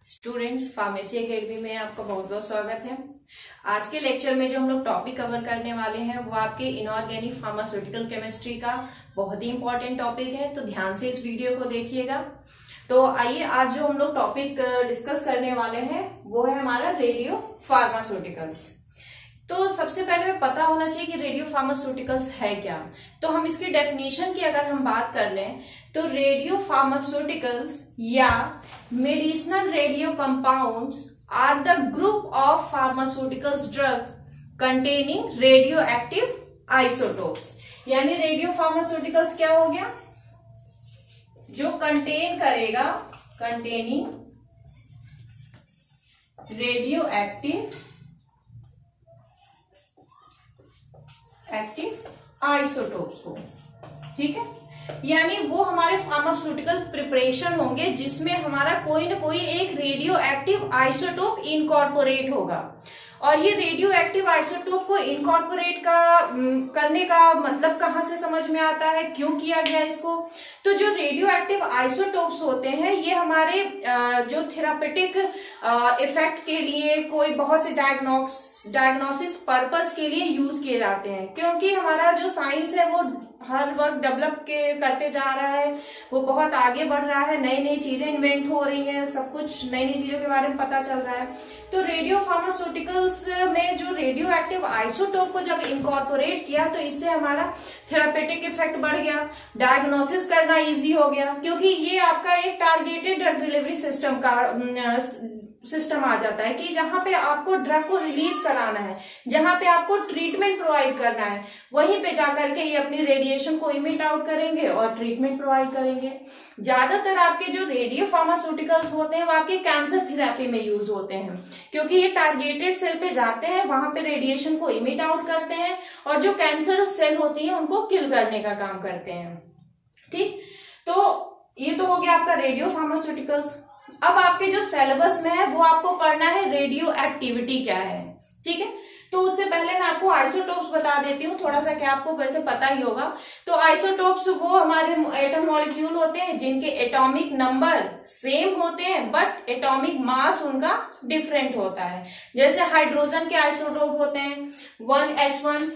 Students, pharmacy academy में आपका बहुत बहुत स्वागत है। आज के लेक्चर में जो हम लोग टॉपिक कवर करने वाले हैं वो आपके इनऑर्गेनिक फार्मास्यूटिकल केमिस्ट्री का बहुत ही इंपॉर्टेंट टॉपिक है, तो ध्यान से इस वीडियो को देखिएगा। तो आइए, आज जो हम लोग टॉपिक डिस्कस करने वाले हैं वो है हमारा रेडियो फार्मास्यूटिकल्स। तो सबसे पहले हमें पता होना चाहिए कि रेडियो फार्मास्यूटिकल्स है क्या। तो हम इसकी डेफिनेशन की अगर हम बात कर लें तो रेडियो फार्मास्यूटिकल्स या medicinal radio compounds are the group of pharmaceuticals drugs containing radio active isotopes. यानी रेडियो फार्मास्यूटिकल्स क्या हो गया, जो कंटेन करेगा कंटेनिंग रेडियो एक्टिव आइसोटोप्स को। ठीक है, यानी वो हमारे फार्मास्यूटिकल प्रिपरेशन होंगे जिसमें हमारा कोई ना कोई एक रेडियो एक्टिव आइसोटोप इनकॉर्पोरेट होगा। और ये रेडियो एक्टिव आइसोटोप को इनकॉर्पोरेट करने का मतलब कहाँ से समझ में आता है, क्यों किया गया इसको। तो जो रेडियो एक्टिव आइसोटोप्स होते हैं ये हमारे जो थेरापेटिक इफेक्ट के लिए, कोई बहुत से डायग्नोसिस पर्पस के लिए यूज किए जाते हैं। क्योंकि हमारा जो साइंस है वो हर वक्त डेवलप करते जा रहा है, वो बहुत आगे बढ़ रहा है, नई नई चीजें इन्वेंट हो रही हैं, सब कुछ नई नई चीजों के बारे में पता चल रहा है। तो रेडियो फार्मास्यूटिकल्स में जो रेडियो एक्टिव आइसोटोप को जब इनकॉर्पोरेट किया तो इससे हमारा थेरापेटिक इफेक्ट बढ़ गया, डायग्नोसिस करना इजी हो गया, क्योंकि ये आपका एक टारगेटेड ड्रग डिलीवरी सिस्टम आ जाता है कि जहां पे आपको ड्रग को रिलीज कराना है, जहां पे आपको ट्रीटमेंट प्रोवाइड करना है, वहीं पे जाकर के ये अपनी रेडिएशन को इमिट आउट करेंगे और ट्रीटमेंट प्रोवाइड करेंगे। ज्यादातर आपके जो रेडियो फार्मास्यूटिकल्स होते हैं वो आपके कैंसर थेरेपी में यूज होते हैं, क्योंकि ये टारगेटेड सेल पे जाते हैं, वहां पे रेडिएशन को इमिट आउट करते हैं और जो कैंसर सेल होती है उनको किल करने का काम करते हैं। ठीक, तो ये तो हो गया आपका रेडियो फार्मास्यूटिकल्स। अब आपके जो सिलेबस में है वो आपको पढ़ना है रेडियो एक्टिविटी क्या है। ठीक है, तो उससे पहले मैं आपको आइसोटोप्स बता देती हूँ, थोड़ा सा क्या आपको वैसे पता ही होगा। तो आइसोटोप्स वो हमारे एटम मॉलिक्यूल होते हैं जिनके एटॉमिक नंबर सेम होते हैं बट एटॉमिक मास उनका डिफरेंट होता है। जैसे हाइड्रोजन के आइसोटोप होते हैं 1H1,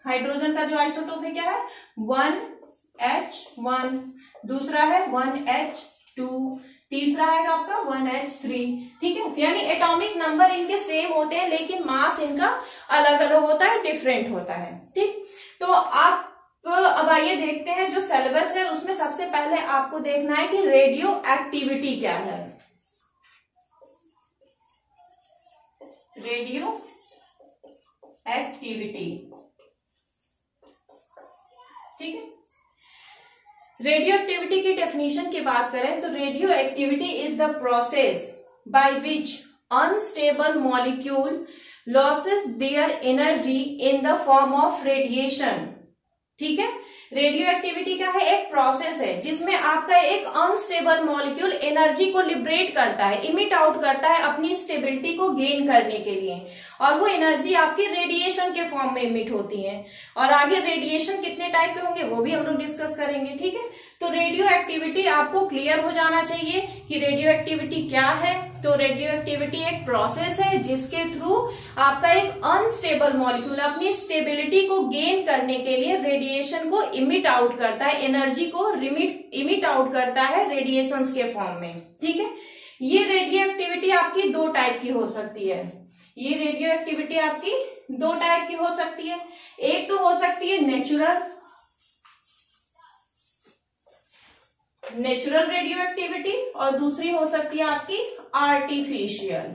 हाइड्रोजन का जो आइसोटोप है क्या है 1H1, दूसरा है 1H2, तीसरा है आपका 1H3। ठीक है, यानी एटॉमिक नंबर इनके सेम होते हैं लेकिन मास इनका अलग अलग होता है, डिफरेंट होता है। ठीक, तो आप अब आइए देखते हैं जो सिलेबस है उसमें सबसे पहले आपको देखना है कि रेडियो एक्टिविटी क्या है। रेडियो एक्टिविटी, ठीक है। रेडियो एक्टिविटी की डेफिनेशन की बात करें तो radio activity is the process by which unstable molecule losses their energy in the form of radiation. ठीक है, रेडियो एक्टिविटी क्या है, एक प्रोसेस है जिसमें आपका एक अनस्टेबल मॉलिक्यूल एनर्जी को लिबरेट करता है, इमिट आउट करता है अपनी स्टेबिलिटी को गेन करने के लिए, और वो एनर्जी आपकी रेडिएशन के फॉर्म में इमिट होती है। और आगे रेडिएशन कितने टाइप के होंगे वो भी हम लोग डिस्कस करेंगे। ठीक है, तो रेडियो एक्टिविटी आपको क्लियर हो जाना चाहिए कि रेडियो एक्टिविटी क्या है। तो रेडियो एक्टिविटी एक प्रोसेस है जिसके थ्रू आपका एक अनस्टेबल मॉलिक्यूल अपनी स्टेबिलिटी को गेन करने के लिए रेडिएशन को इमिट आउट करता है, एनर्जी को इमिट आउट करता है रेडिएशंस के फॉर्म में। ठीक है, ये रेडियो एक्टिविटी आपकी दो टाइप की हो सकती है। ये रेडियो एक्टिविटी आपकी दो टाइप की हो सकती है। एक तो हो सकती है नेचुरल रेडियो एक्टिविटी और दूसरी हो सकती है आपकी आर्टिफिशियल।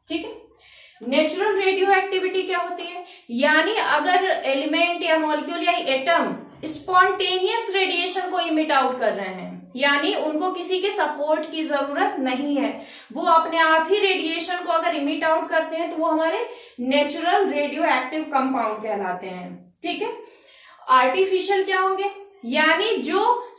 ठीक है, नेचुरल रेडियो एक्टिविटी क्या होती है, यानी अगर एलिमेंट या मॉलिक्यूल या एटम स्पॉन्टेनियस रेडिएशन को इमिट आउट कर रहे हैं, यानी उनको किसी के सपोर्ट की जरूरत नहीं है, वो अपने आप ही रेडिएशन को अगर इमिट आउट करते हैं तो वो हमारे नेचुरल रेडियो एक्टिव कंपाउंड कहलाते हैं। ठीक है, आर्टिफिशियल क्या होंगे, यानी जो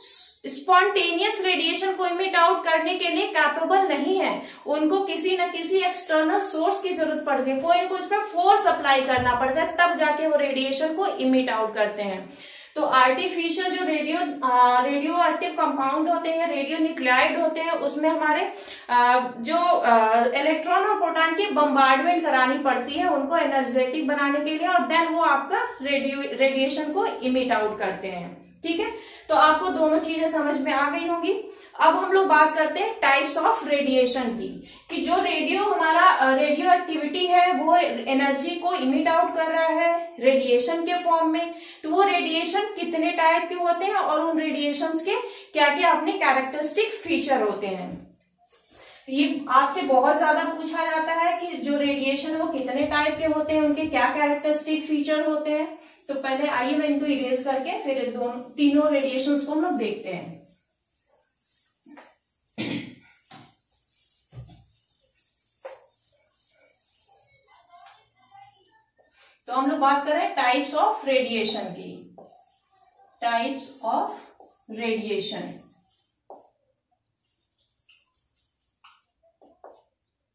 स्पॉन्टेनियस रेडिएशन को इमिट आउट करने के लिए कैपेबल नहीं है, उनको किसी न किसी एक्सटर्नल सोर्स की जरूरत पड़ती है, कोई ना कोई उस पर फोर्स अप्लाई करना पड़ता है, तब जाके वो रेडिएशन को इमिट आउट करते हैं। तो आर्टिफिशियल जो रेडियो एक्टिव कंपाउंड होते हैं, रेडियो न्यूक्लाइड होते हैं, उसमें हमारे जो इलेक्ट्रॉन और प्रोटॉन की बम्बार्डमेंट करानी पड़ती है उनको एनर्जेटिक बनाने के लिए, और देन वो आपका रेडिएशन को इमिट आउट करते हैं। ठीक है, तो आपको दोनों चीजें समझ में आ गई होंगी। अब हम लोग बात करते हैं टाइप्स ऑफ रेडिएशन की, कि जो रेडियो एक्टिविटी है वो एनर्जी को इमिट आउट कर रहा है रेडिएशन के फॉर्म में, तो वो रेडिएशन कितने टाइप के होते हैं और उन रेडिएशंस के क्या क्या अपने कैरेक्टरिस्टिक फीचर होते हैं। ये आपसे बहुत ज्यादा पूछा जाता है कि जो रेडिएशन है वो कितने टाइप के होते हैं, उनके क्या कैरेक्टरिस्टिक फीचर होते हैं। तो पहले आइए मैं इनको इरेज करके फिर तीनों रेडिएशंस को हम लोग देखते हैं। तो हम लोग बात कर रहे हैं टाइप्स ऑफ रेडिएशन की। टाइप्स ऑफ रेडिएशन,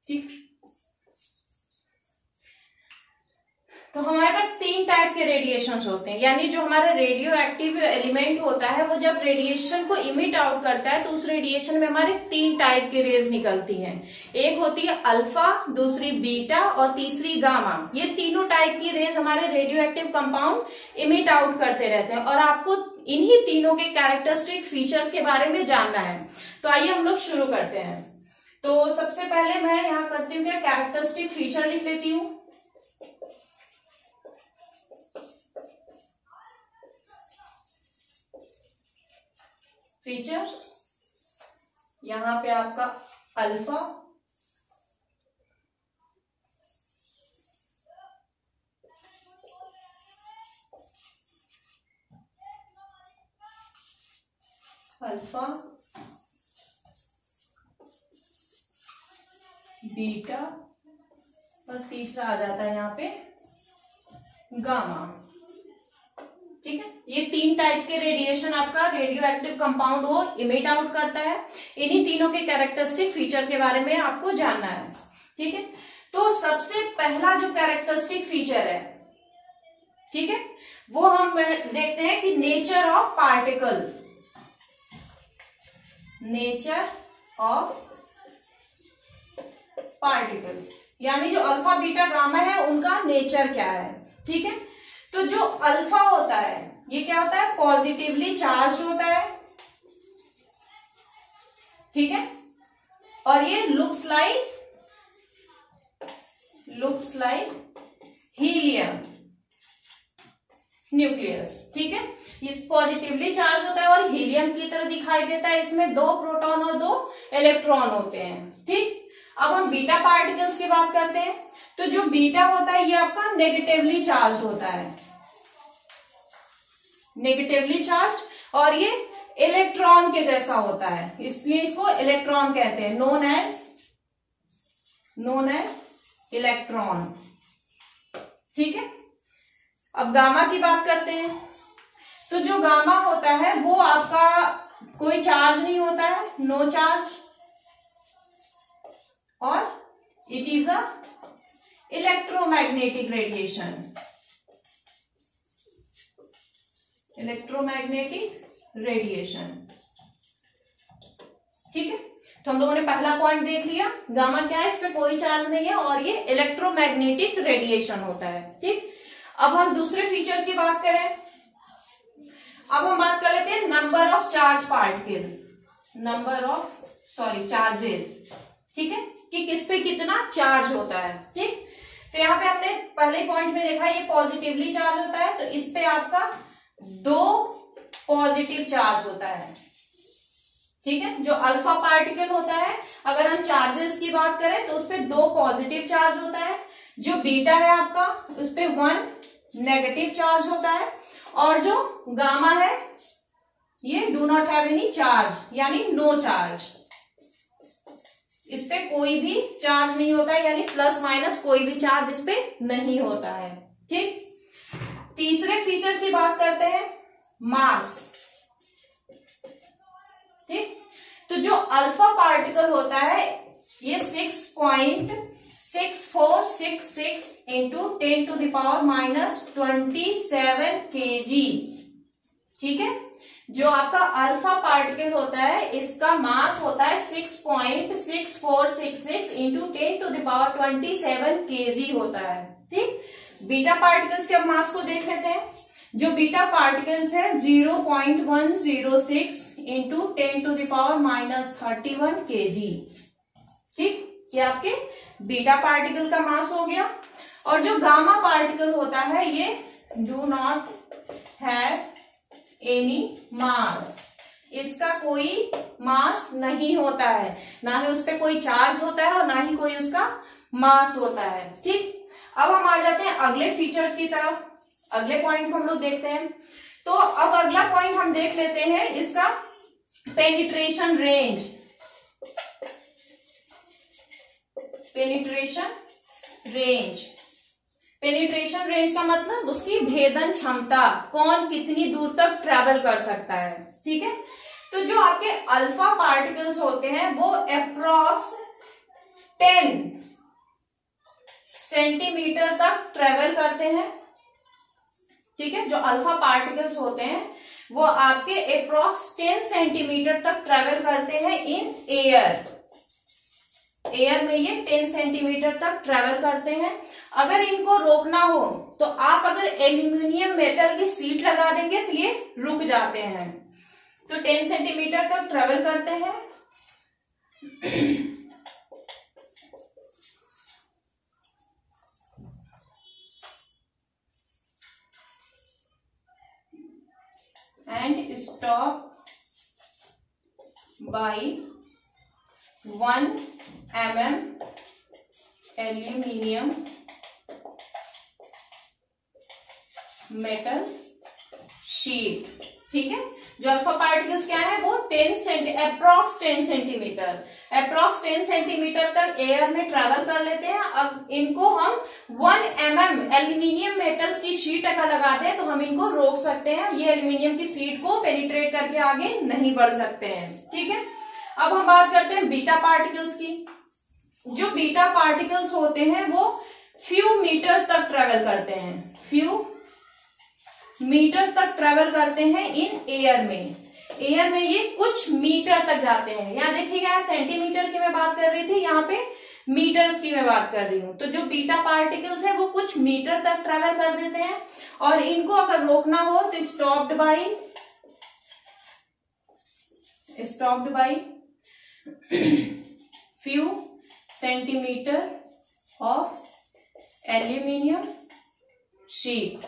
ठीक। तो हमारे पास 3 टाइप के रेडिएशंस होते हैं, यानी जो हमारा रेडियो एक्टिव एलिमेंट होता है वो जब रेडिएशन को इमिट आउट करता है तो उस रेडिएशन में हमारे 3 टाइप की रेज निकलती हैं। एक होती है अल्फा, दूसरी बीटा और तीसरी गामा। ये तीनों टाइप की रेज हमारे radio active compound emit out करते रहते हैं और आपको इन्हीं तीनों के कैरेक्टरिस्टिक फीचर के बारे में जानना है। तो आइए हम लोग शुरू करते हैं। तो सबसे पहले मैं यहाँ करती हूँ क्या, कैरेक्टरिस्टिक फीचर लिख लेती हूँ। फीचर्स, यहां पे आपका अल्फा, बीटा और तीसरा आ जाता है यहाँ पे गामा। ठीक है, ये 3 टाइप के रेडिएशन आपका रेडियो एक्टिव कंपाउंड वो इमिट आउट करता है। इन्हीं तीनों के कैरेक्टरिस्टिक फीचर के बारे में आपको जानना है। ठीक है, तो सबसे पहला जो कैरेक्टरिस्टिक फीचर है, ठीक है, वो हम देखते हैं कि nature of particle. Nature of particles, यानी जो अल्फा बीटा गामा है उनका नेचर क्या है। ठीक है, तो जो अल्फा होता है ये क्या होता है, पॉजिटिवली चार्ज होता है। ठीक है, और ये लुक्स लाइक हीलियम न्यूक्लियस। ठीक है, ये पॉजिटिवली चार्ज होता है और हीलियम की तरह दिखाई देता है। इसमें 2 प्रोटॉन और 2 इलेक्ट्रॉन होते हैं। ठीक, अब हम बीटा पार्टिकल्स की बात करते हैं। तो जो बीटा होता है ये आपका नेगेटिवली चार्ज होता है, नेगेटिवली चार्ज, और ये इलेक्ट्रॉन के जैसा होता है, इसलिए इसको इलेक्ट्रॉन कहते हैं, नोन एज इलेक्ट्रॉन। ठीक है, अब गामा की बात करते हैं। तो जो गामा होता है वो आपका कोई चार्ज नहीं होता है, नो चार्ज, और it is a electromagnetic radiation. Electromagnetic radiation. ठीक है, तो हम लोगों ने पहला पॉइंट देख लिया, गामा क्या है, इस पे कोई चार्ज नहीं है और ये इलेक्ट्रोमैग्नेटिक रेडिएशन होता है। ठीक, अब हम दूसरे फीचर की बात करें। अब हम बात कर लेते हैं number of charge particle, charges. ठीक है, कि किस पे कितना चार्ज होता है। ठीक, तो यहाँ पे हमने पहले पॉइंट में देखा ये पॉजिटिवली चार्ज होता है, तो इस पे आपका 2 पॉजिटिव चार्ज होता है। ठीक है, जो अल्फा पार्टिकल होता है, अगर हम चार्जेस की बात करें तो उस पे 2 पॉजिटिव चार्ज होता है। जो बीटा है आपका उस पे 1 नेगेटिव चार्ज होता है, और जो गामा है ये do not have any charge, यानी नो चार्ज, इस पे कोई भी चार्ज नहीं होता है, यानी प्लस माइनस कोई भी चार्ज इस पे नहीं होता है। ठीक, तीसरे फीचर की बात करते हैं, मास। ठीक, तो जो अल्फा पार्टिकल होता है ये 6.6466 इंटू 10⁻⁻27 kg ठीक है। जो आपका अल्फा पार्टिकल होता है इसका मास होता है 6.6466 इंटू 10⁻27 kg होता है। ठीक। बीटा पार्टिकल्स के अब मास को देख लेते हैं। जो बीटा पार्टिकल्स है 0.106 इंटू 10⁻31 kg। ठीक, ये आपके बीटा पार्टिकल का मास हो गया। और जो गामा पार्टिकल होता है ये डू नॉट हैव एनी मास, इसका कोई मास नहीं होता है, ना ही उस पर कोई चार्ज होता है और ना ही कोई उसका मास होता है। ठीक। अब हम आ जाते हैं अगले फीचर्स की तरफ। अगले पॉइंट को हम लोग देखते हैं। तो अब अगला पॉइंट हम देख लेते हैं इसका penetration range. Penetration range, penetration range का मतलब उसकी भेदन क्षमता, कौन कितनी दूर तक ट्रेवल कर सकता है। ठीक है। तो जो आपके अल्फा पार्टिकल्स होते हैं वो अप्रॉक्स 10 सेंटीमीटर तक ट्रेवल करते हैं। ठीक है। जो अल्फा पार्टिकल्स होते हैं वो आपके अप्रॉक्स 10 सेंटीमीटर तक ट्रेवल करते हैं इन एयर। एयर में ये 10 सेंटीमीटर तक ट्रेवल करते हैं। अगर इनको रोकना हो तो आप अगर एल्यूमिनियम मेटल की शीट लगा देंगे तो ये रुक जाते हैं। तो 10 सेंटीमीटर तक ट्रेवल करते हैं। And stop by 1 mm aluminium metal sheet. ठीक है। जो अल्फा पार्टिकल्स क्या है वो अप्रॉक्स 10 सेंटीमीटर तक एयर में ट्रेवल कर लेते हैं। अब इनको हम 1 mm एल्यूमिनियम मेटल्स की शीट अगर लगाते हैं तो हम इनको रोक सकते हैं, ये एल्यूमिनियम की शीट को पेनिट्रेट करके आगे नहीं बढ़ सकते हैं। ठीक है। अब हम बात करते हैं बीटा पार्टिकल्स की। जो बीटा पार्टिकल्स होते हैं वो फ्यू मीटर्स तक ट्रेवल करते हैं, फ्यू मीटर्स तक ट्रेवल करते हैं इन एयर में। एयर में ये कुछ मीटर तक जाते हैं। यहाँ देखिएगा सेंटीमीटर की मैं बात कर रही थी, यहाँ पे मीटर्स की मैं बात कर रही हूँ। तो जो बीटा पार्टिकल्स है वो कुछ मीटर तक ट्रेवल कर देते हैं और इनको अगर रोकना हो तो stopped by few centimetre of aluminium sheet.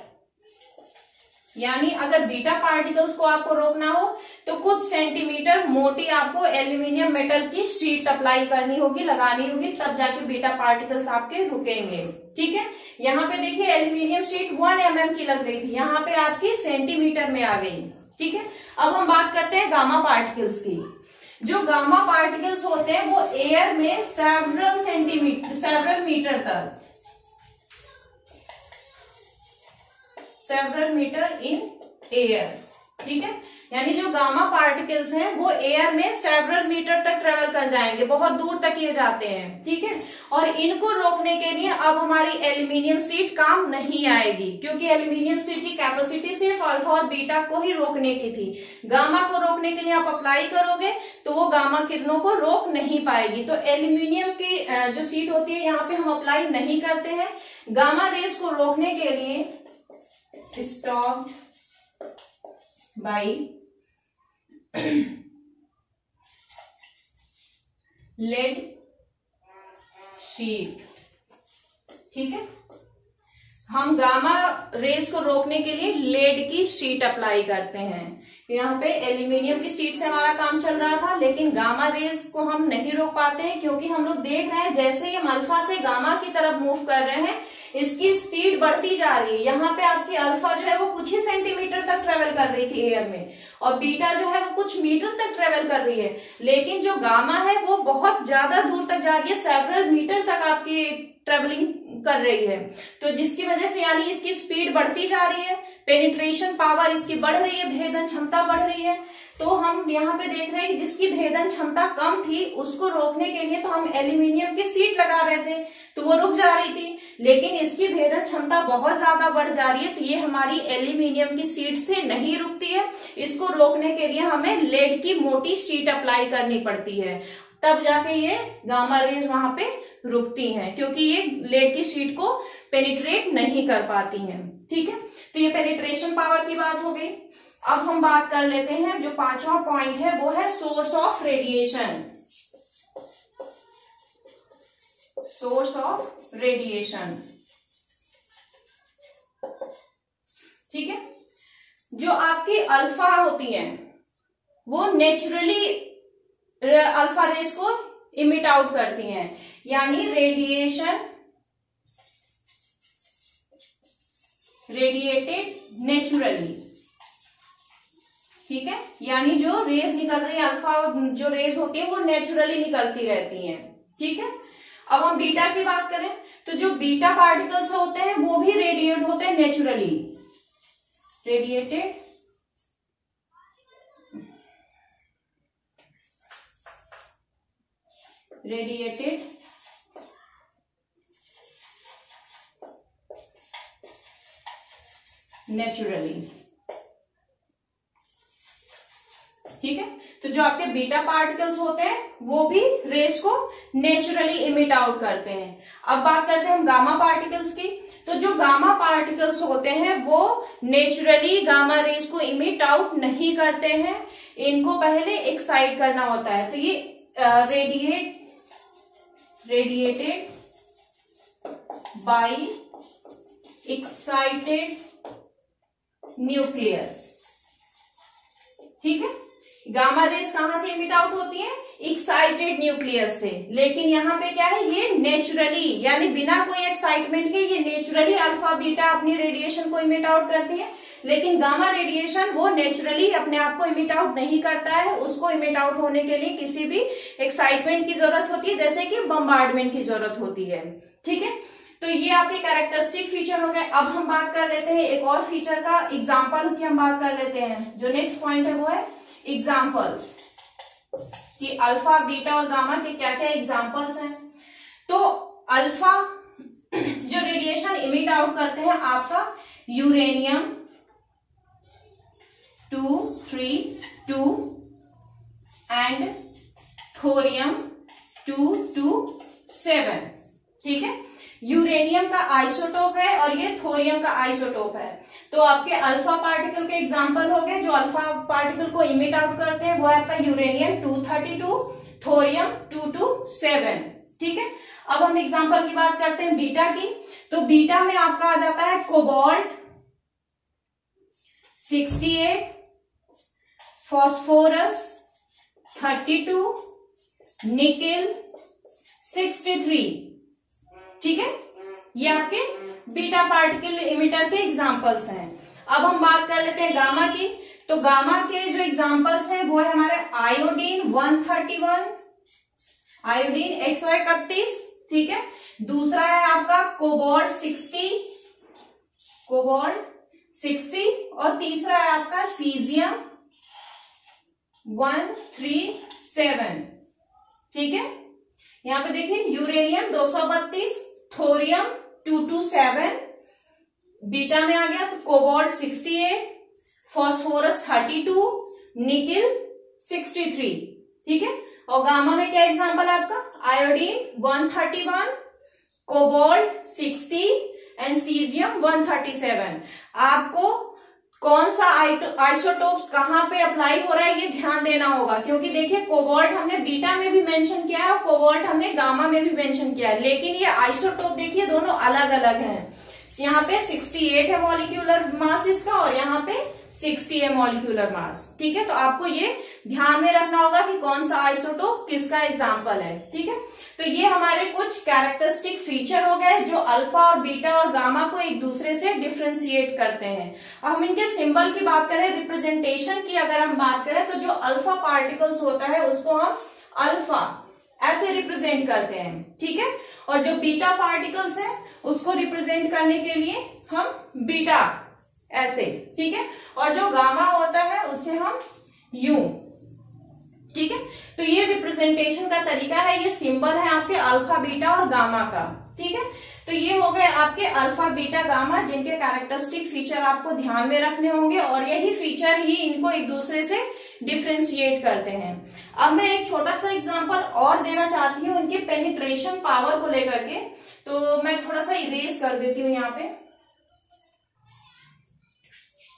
यानी अगर बीटा पार्टिकल्स को आपको रोकना हो तो कुछ सेंटीमीटर मोटी आपको एल्यूमिनियम मेटल की शीट अप्लाई करनी होगी, लगानी होगी, तब जाके बीटा पार्टिकल्स आपके रुकेंगे। ठीक है। यहाँ पे देखिए एल्यूमिनियम शीट 1 mm की लग रही थी, यहाँ पे आपकी सेंटीमीटर में आ गई। ठीक है। अब हम बात करते हैं गामा पार्टिकल्स की। जो गामा पार्टिकल्स होते हैं वो एयर में सेवरल मीटर इन एयर। ठीक है। यानी जो गामा पार्टिकल्स हैं वो एयर में सेवरल मीटर तक ट्रेवल कर जाएंगे, बहुत दूर तक ये जाते हैं। ठीक है। और इनको रोकने के लिए अब हमारी एल्यूमिनियम शीट काम नहीं आएगी, क्योंकि एल्यूमिनियम शीट की कैपेसिटी सिर्फ अल्फा और बीटा को ही रोकने की थी। गामा को रोकने के लिए आप अप्लाई करोगे तो वो गामा किरणों को रोक नहीं पाएगी। तो एल्यूमिनियम की जो शीट होती है यहाँ पे हम अप्लाई नहीं करते हैं। गामा रेस को रोकने के लिए स्टॉप बाई लेड शीट। ठीक है। हम गामा रेस को रोकने के लिए लेड की शीट अप्लाई करते हैं। यहाँ पे एल्यूमिनियम की शीट से हमारा काम चल रहा था, लेकिन गामा रेस को हम नहीं रोक पाते हैं, क्योंकि हम लोग देख रहे हैं जैसे ही हम अल्फा से गामा की तरफ मूव कर रहे हैं इसकी स्पीड बढ़ती जा रही है। यहाँ पे आपकी अल्फा जो है वो कुछ ही सेंटीमीटर तक ट्रेवल कर रही थी एयर में, और बीटा जो है वो कुछ मीटर तक ट्रेवल कर रही है, लेकिन जो गामा है वो बहुत ज्यादा दूर तक जा रही है, सेवरल मीटर तक आपकी ट्रेवलिंग कर रही है, तो जिसकी वजह से यानी इसकी स्पीड बढ़ती जा रही है, पेनिट्रेशन पावर इसकी बढ़ रही है, भेदन क्षमता बढ़ रही है। तो हम यहाँ पे देख रहे हैं कि जिसकी भेदन क्षमता कम थी उसको रोकने के लिए तो हम एल्यूमिनियम की सीट लगा रहे थे तो वो रुक जा रही थी, लेकिन इसकी भेदन क्षमता बहुत ज्यादा बढ़ जा रही है तो ये हमारी एल्यूमिनियम की सीट से नहीं रुकती है। इसको रोकने के लिए हमें लेड की मोटी शीट अप्लाई करनी पड़ती है, तब जाके ये गामा रेज वहां पे रुकती हैं, क्योंकि ये लेड की शीट को पेनिट्रेट नहीं कर पाती हैं। ठीक है, तो ये पेनिट्रेशन पावर की बात हो गई। अब हम बात कर लेते हैं, जो 5वां पॉइंट है वो है source of radiation. Source of radiation, ठीक है। जो आपकी अल्फा होती है वो नेचुरली अल्फा रेस को इमिट आउट करती हैं, यानी रेडिएटेड नेचुरली, ठीक है। यानी जो रेस निकल रही है अल्फा, जो रेस होती है वो नेचुरली निकलती रहती हैं, ठीक है। अब हम बीटा की बात करें तो जो बीटा पार्टिकल्स होते हैं वो भी रेडिएट होते हैं नेचुरली, रेडिएटेड नेचुरली, ठीक है। तो जो आपके बीटा पार्टिकल्स होते हैं वो भी रेस को नेचुरली इमिट आउट करते हैं। अब बात करते हैं हम गामा पार्टिकल्स की, तो जो गामा पार्टिकल्स होते हैं वो नेचुरली गामा रेस को इमिट आउट नहीं करते हैं, इनको पहले एक्साइट करना होता है। तो ये रेडिएटेड बाय एक्साइटेड न्यूक्लियस, ठीक है। गामा रेस कहां से इमिट आउट होती है? एक्साइटेड न्यूक्लियस से, लेकिन यहाँ पे क्या है, ये नेचुरली यानी बिना कोई एक्साइटमेंट के ये नेचुरली अल्फा बीटा अपनी रेडिएशन को इमिट आउट करती है, लेकिन गामा रेडिएशन वो नेचुरली अपने आप को इमिट आउट नहीं करता है, उसको इमिट आउट होने के लिए किसी भी एक्साइटमेंट की जरूरत होती है, जैसे कि बम्बार्डमेंट की जरूरत होती है, ठीक है। तो ये आपके कैरेक्टरिस्टिक फीचर हो गए। अब हम बात कर लेते हैं एक और फीचर का, एग्जाम्पल की हम बात कर लेते हैं। जो नेक्स्ट पॉइंट है वो है एग्जाम्पल्स, कि अल्फा बीटा और गामा के क्या क्या एग्जाम्पल्स हैं। तो अल्फा जो रेडिएशन इमिट आउट करते हैं आपका यूरेनियम 232 एंड थोरियम 227, ठीक है। यूरेनियम का आइसोटोप है और ये थोरियम का आइसोटोप है। तो आपके अल्फा पार्टिकल के एग्जांपल हो गए, जो अल्फा पार्टिकल को इमिट आउट करते हैं वो है आपका यूरेनियम 232, थोरियम 227, ठीक है। अब हम एग्जांपल की बात करते हैं बीटा की, तो बीटा में आपका आ जाता है कोबाल्ट 68, फॉस्फोरस 32, निकेल 63, ठीक है। ये आपके बीटा पार्टिकल इमिटर के एग्जांपल्स हैं। अब हम बात कर लेते हैं गामा की, तो गामा के जो एग्जांपल्स हैं वो है हमारे आयोडीन 131, आयोडीन 131, ठीक है। दूसरा है आपका कोबाल्ट 60 और तीसरा है आपका सीजियम 137, ठीक है। यहां पे देखिए यूरेनियम 232, थोरियम 227, बीटा में आ गया तो कोबाल्ट 68, फॉस्फोरस 32, निकेल 63, ठीक है। और गामा में क्या एग्जांपल है आपका आयोडीन 131, कोबाल्ट 60 एंड सीजियम 137। आपको कौन सा आइसोटोप्स कहां पे अप्लाई हो रहा है ये ध्यान देना होगा, क्योंकि देखिए कोबाल्ट हमने बीटा में भी मेंशन किया है और कोबाल्ट हमने गामा में भी मेंशन किया है, लेकिन ये आइसोटोप देखिए दोनों अलग अलग हैं। यहाँ पे 68 है मॉलिक्यूलर मास इसका और यहाँ पे 60 है मॉलिक्यूलर मास, ठीक है। तो आपको ये ध्यान में रखना होगा कि कौन सा आइसोटोप किसका एग्जाम्पल है, ठीक है। तो ये हमारे कुछ कैरेक्टरिस्टिक फीचर हो गए जो अल्फा और बीटा और गामा को एक दूसरे से डिफ्रेंशिएट करते हैं। अब हम इनके सिंबल की बात करें, रिप्रेजेंटेशन की अगर हम बात करें, तो जो अल्फा पार्टिकल्स होता है उसको हम अल्फा ऐसे रिप्रेजेंट करते हैं, ठीक है। और जो बीटा पार्टिकल्स है उसको रिप्रेजेंट करने के लिए हम बीटा ऐसे, ठीक है, और जो गामा होता है उसे हम यू, ठीक है। तो ये रिप्रेजेंटेशन का तरीका है, ये सिंबल है आपके अल्फा बीटा और गामा का, ठीक है। तो ये हो गए आपके अल्फा बीटा गामा, जिनके कैरेक्टरिस्टिक फीचर आपको ध्यान में रखने होंगे और यही फीचर ही इनको एक दूसरे से डिफ्रेंशिएट करते हैं। अब मैं एक छोटा सा एग्जांपल और देना चाहती हूँ उनके पेनिट्रेशन पावर को लेकर के, तो मैं थोड़ा सा इरेज कर देती हूँ यहाँ पे,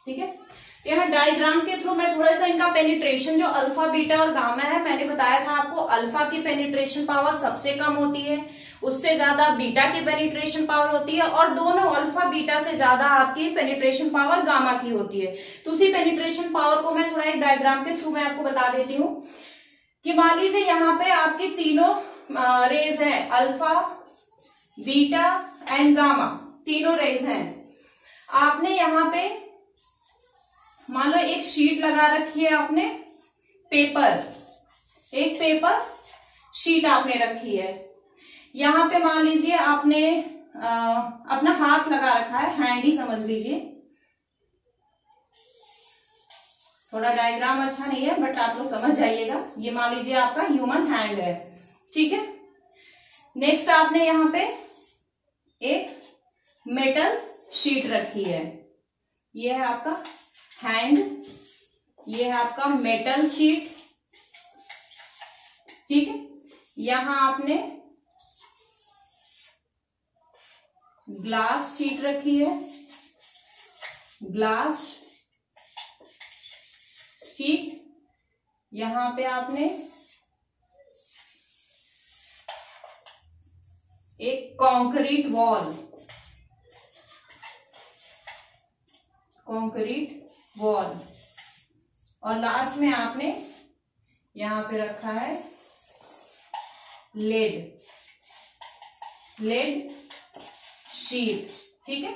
ठीक है। यहाँ डायग्राम के थ्रू मैं थोड़ा सा इनका पेनिट्रेशन जो अल्फा बीटा और गामा है, मैंने बताया था आपको अल्फा की पेनिट्रेशन पावर सबसे कम होती है, उससे ज्यादा बीटा की पेनिट्रेशन पावर होती है, और दोनों अल्फा बीटा से ज्यादा आपकी पेनिट्रेशन पावर गामा की होती है। तो उसी पेनिट्रेशन पावर को मैं थोड़ा एक डायग्राम के थ्रू मैं आपको बता देती हूँ कि मान लीजिए यहाँ पे आपकी तीनों रेज हैं, अल्फा बीटा एंड गामा, तीनों रेज हैं। आपने यहाँ पे मान लो एक शीट लगा रखी है आपने, पेपर, एक पेपर शीट आपने रखी है। यहाँ पे मान लीजिए आपने अपना हाथ लगा रखा है, हैंड ही समझ लीजिए, थोड़ा डायग्राम अच्छा नहीं है बट आप लोग समझ जाइएगा। ये मान लीजिए आपका ह्यूमन हैंड है, ठीक है। नेक्स्ट आपने यहाँ पे एक मेटल शीट रखी है, ये है आपका हैंड, ये है आपका मेटल शीट, ठीक है। यहां आपने ग्लास शीट रखी है, ग्लास शीट। यहां पे आपने एक कंक्रीट वॉल, कंक्रीट वॉल, और लास्ट में आपने यहां पे रखा है लेड, लेड शीट, ठीक है।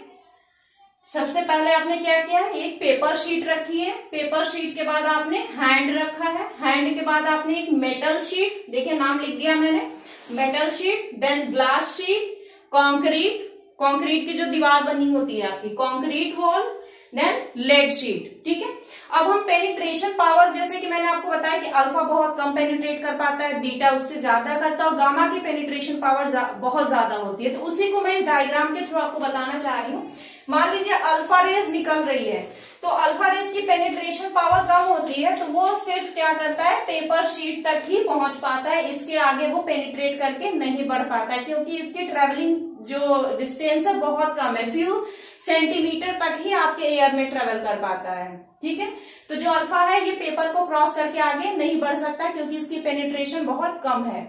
सबसे पहले आपने क्या किया है, एक पेपर शीट रखी है, पेपर शीट के बाद आपने हैंड रखा है, हैंड के बाद आपने एक मेटल शीट, देखिए नाम लिख दिया मैंने, metal sheet, then glass sheet, concrete, concrete की जो दीवार बनी होती है आपकी, concrete wall, then lead sheet, ठीक है। अब हम पेनिट्रेशन पावर, जैसे कि मैंने आपको बताया कि अल्फा बहुत कम पेनिट्रेट कर पाता है, बीटा उससे ज्यादा करता है, और गामा की पेनिट्रेशन पावर बहुत ज्यादा होती है। तो उसी को मैं इस डायग्राम के थ्रू आपको बताना चाह रही हूँ। मान लीजिए अल्फा रेज निकल रही है, तो अल्फा रेज की पेनिट्रेशन पावर कम होती है, तो वो सिर्फ क्या करता है, पेपर शीट तक ही पहुंच पाता है, इसके आगे वो पेनिट्रेट करके नहीं बढ़ पाता है, क्योंकि इसकी ट्रेवलिंग जो डिस्टेंस है बहुत कम है, फ्यू सेंटीमीटर तक ही आपके एयर में ट्रेवल कर पाता है, ठीक है। तो जो अल्फा है ये पेपर को क्रॉस करके आगे नहीं बढ़ सकता, क्योंकि इसकी पेनिट्रेशन बहुत कम है।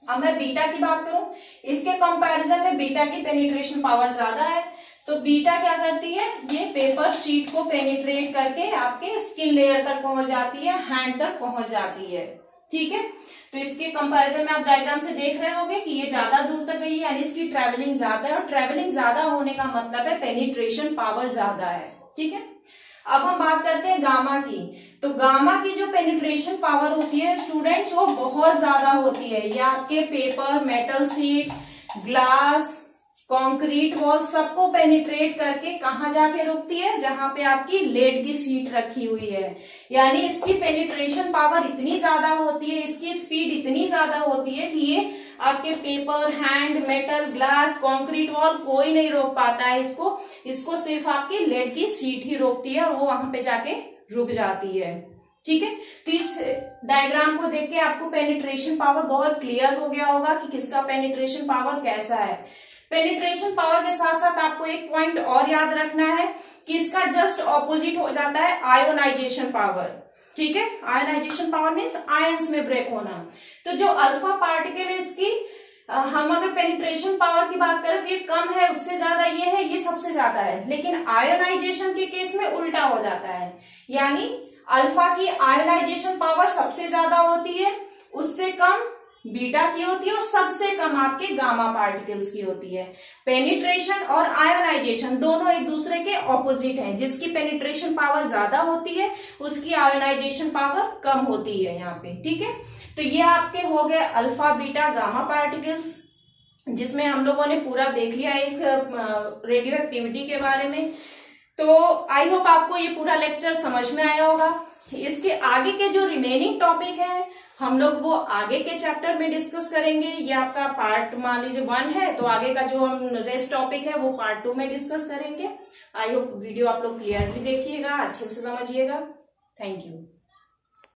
अब मैं बीटा की बात करूं, इसके कंपैरिजन में बीटा की पेनिट्रेशन पावर ज्यादा है, तो बीटा क्या करती है, ये पेपर शीट को पेनिट्रेट करके आपके स्किन लेयर तक पहुंच जाती है, हैंड तक पहुंच जाती है, ठीक है। तो इसके कंपैरिजन में आप डायग्राम से देख रहे होंगे कि ये ज्यादा दूर तक गई है, यानी इसकी ट्रेवलिंग ज्यादा है, और ट्रेवलिंग ज्यादा होने का मतलब है पेनिट्रेशन पावर ज्यादा है, ठीक है। अब हम बात करते हैं गामा की, तो गामा की जो पेनिट्रेशन पावर होती है स्टूडेंट्स, वो बहुत ज्यादा होती है। ये आपके paper, metal sheet, glass, concrete wall सबको पेनिट्रेट करके कहाँ जाके रुकती है, जहां पे आपकी लेड की शीट रखी हुई है। यानी इसकी पेनिट्रेशन पावर इतनी ज्यादा होती है, इसकी स्पीड इतनी ज्यादा होती है कि ये आपके paper, hand, metal, glass, concrete wall कोई नहीं रोक पाता है इसको सिर्फ आपकी लेड की शीट ही रोकती है, और वो वहां पे जाके रुक जाती है, ठीक है। तो इस डायग्राम को देख के आपको पेनिट्रेशन पावर बहुत क्लियर हो गया होगा कि किसका पेनिट्रेशन पावर कैसा है। पेनिट्रेशन पावर के साथ साथ आपको एक पॉइंट और याद रखना है कि इसका जस्ट ऑपोजिट हो जाता है आयोनाइजेशन पावर, ठीक है। आयोनाइजेशन पावर मीन्स आयंस में ब्रेक होना। तो जो अल्फा पार्टिकल है इसकी, हम अगर पेनिट्रेशन पावर की बात करें तो ये कम है, उससे ज्यादा ये है, ये सबसे ज्यादा है। लेकिन आयोनाइजेशन के केस में उल्टा हो जाता है, यानी अल्फा की आयोनाइजेशन पावर सबसे ज्यादा होती है, उससे कम बीटा की होती है, और सबसे कम आपके गामा पार्टिकल्स की होती है। पेनिट्रेशन और आयोनाइजेशन दोनों एक दूसरे के ऑपोजिट हैं, जिसकी पेनिट्रेशन पावर ज्यादा होती है उसकी आयोनाइजेशन पावर कम होती है यहाँ पे, ठीक है। तो ये आपके हो गए अल्फा, बीटा, गामा पार्टिकल्स। जिसमें हम लोगों ने पूरा देख लिया एक रेडियो एक्टिविटी के बारे में। तो आई होप आपको ये पूरा लेक्चर समझ में आया होगा। इसके आगे के जो रिमेनिंग टॉपिक है हम लोग वो आगे के चैप्टर में डिस्कस करेंगे। ये आपका पार्ट मान लीजिए 1 है, तो आगे का जो हम रेस्ट टॉपिक है वो पार्ट 2 में डिस्कस करेंगे। आई होप वीडियो आप लोग क्लियरली देखिएगा, अच्छे से समझिएगा। Thank you.